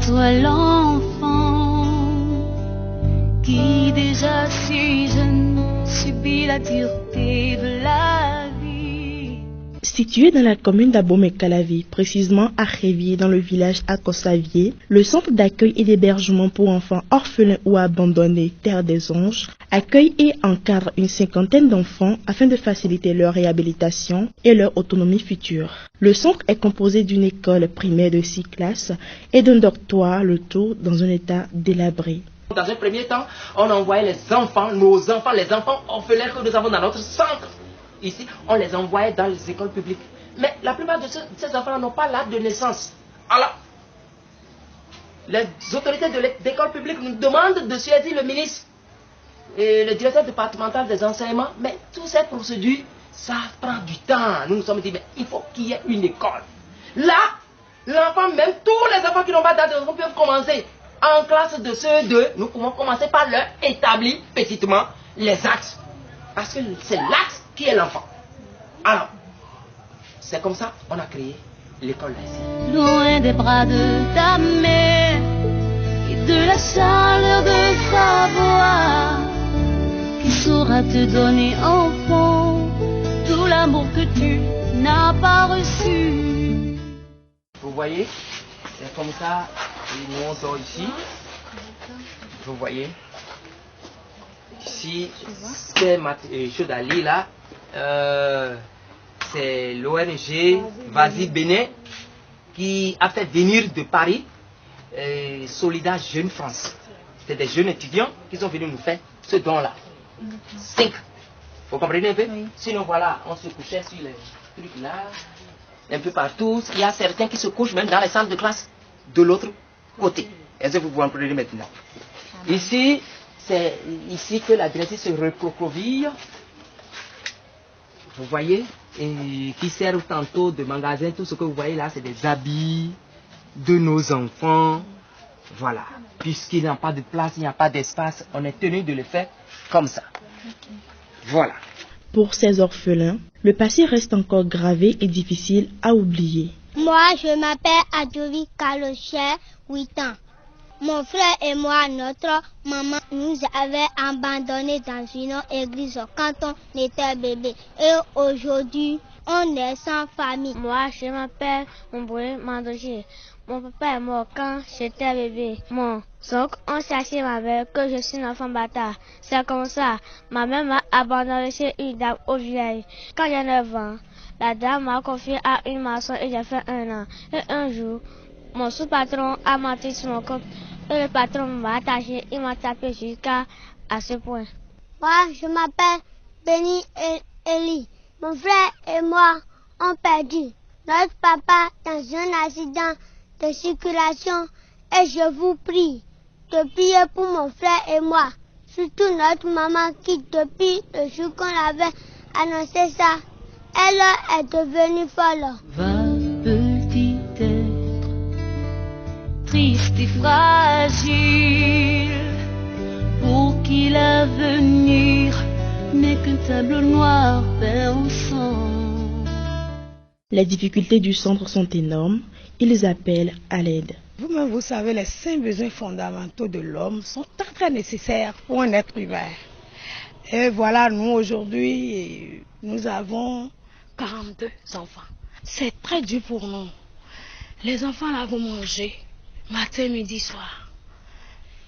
soit l'enfant qui déjà si jeune subit la dureté de la vie. Situé dans la commune d'Abomey-Calavi, précisément à Révier, dans le village à Kossavier, le centre d'accueil et d'hébergement pour enfants orphelins ou abandonnés Terre des Anges accueille et encadre une cinquantaine d'enfants afin de faciliter leur réhabilitation et leur autonomie future. Le centre est composé d'une école primaire de 6 classes et d'un dortoir, le tout dans un état délabré. Dans un premier temps, on envoyait les enfants, nos enfants, les enfants orphelins que nous avons dans notre centre. Ici, on les envoyait dans les écoles publiques. Mais la plupart de ces enfants n'ont pas l'acte de naissance. Alors, les autorités de l'école publique nous demandent de saisir le ministre et le directeur départemental des enseignements. Mais toutes ces procédures, ça prend du temps. Nous nous sommes dit, mais il faut qu'il y ait une école. Là, l'enfant, même tous les enfants qui n'ont pas d'acte de naissance peuvent commencer. En classe de CE2, nous pouvons commencer par leur établir petitement les actes. Parce que c'est l'acte qui est l'enfant. Alors, c'est comme ça qu'on a créé l'école laïque. Loin des bras de ta mère et de la chaleur de sa voix, qui saura te donner enfant tout l'amour que tu n'as pas reçu. Vous voyez, c'est comme ça, et nous on sort ici. Vous voyez, ici, ces choses à lire là, c'est l'ONG Vas-y Bénin qui a fait venir de Paris Solida Jeune France. C'est des jeunes étudiants qui sont venus nous faire ce don-là. 5. Vous comprenez un peu? Oui. Sinon voilà, on se couchait sur les trucs là, un peu partout. Il y a certains qui se couchent même dans les salles de classe de l'autre côté. Est-ce que vous vous comprenez maintenant? Ici, c'est ici que la directrice se recroqueville. Vous voyez, et qui servent tantôt de magasin. Tout ce que vous voyez là, c'est des habits de nos enfants. Voilà. Puisqu'il n'y a pas de place, il n'y a pas d'espace, on est tenu de le faire comme ça. Voilà. Pour ces orphelins, le passé reste encore gravé et difficile à oublier. Moi, je m'appelle Adjovi Kalocher, 8 ans. Mon frère et moi, notre maman nous avait abandonnés dans une église quand on était bébé. Et aujourd'hui, on est sans famille. Moi, je m'appelle Mboué Mandoji. Mon papa est mort quand j'étais bébé. Mon oncle, on cherchait ma mère que je suis un enfant bâtard. C'est comme ça. Ma mère m'a abandonné chez une dame au village. Quand j'ai 9 ans, la dame m'a confié à une maçon et j'ai fait 1 an. Et un jour, mon sous-patron a menti sur mon compte. Et le patron m'a attaché, il m'a tapé jusqu'à ce point. Moi, je m'appelle Benny Eli. Mon frère et moi, on perdu notre papa dans un accident de circulation. Et je vous prie de prier pour mon frère et moi. Surtout notre maman qui, depuis le jour qu'on avait annoncé ça, elle est devenue folle. Va, petit être, triste et fragile, pour qui l'avenir n'est qu'un tableau noir peint au sang. Les difficultés du centre sont énormes, ils appellent à l'aide. Vous-même, vous savez, les 5 besoins fondamentaux de l'homme sont très très nécessaires pour un être humain. Et voilà, nous aujourd'hui, nous avons 42 enfants. C'est très dur pour nous. Les enfants là vont manger matin, midi, soir.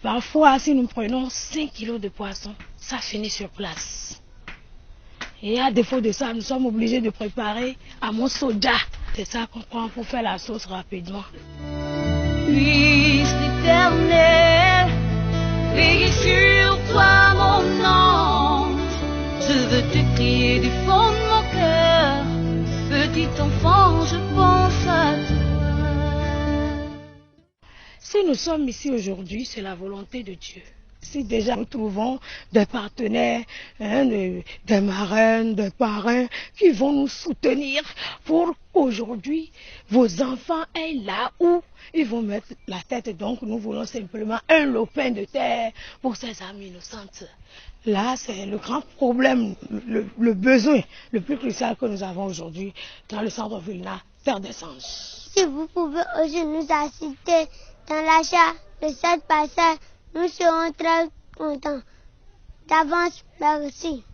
Parfois, si nous prenons 5 kilos de poisson, ça finit sur place. Et à défaut de ça, nous sommes obligés de préparer à mon soja. C'est ça qu'on prend pour faire la sauce rapidement. Puisse l'Éternel veiller sur toi, mon ange. Je veux te crier du fond de mon cœur. Petit enfant, je pense à toi. Si nous sommes ici aujourd'hui, c'est la volonté de Dieu. Si déjà nous trouvons des partenaires, des marraines, des parrains qui vont nous soutenir pour qu'aujourd'hui vos enfants aient là où ils vont mettre la tête. Donc nous voulons simplement un lopin de terre pour ces âmes innocentes. Là, c'est le grand problème, le besoin le plus crucial que nous avons aujourd'hui dans le centre-ville. terre des anges. Si vous pouvez aussi nous assister dans l'achat de cette parcelle, nous serons très contents. D'avance, merci.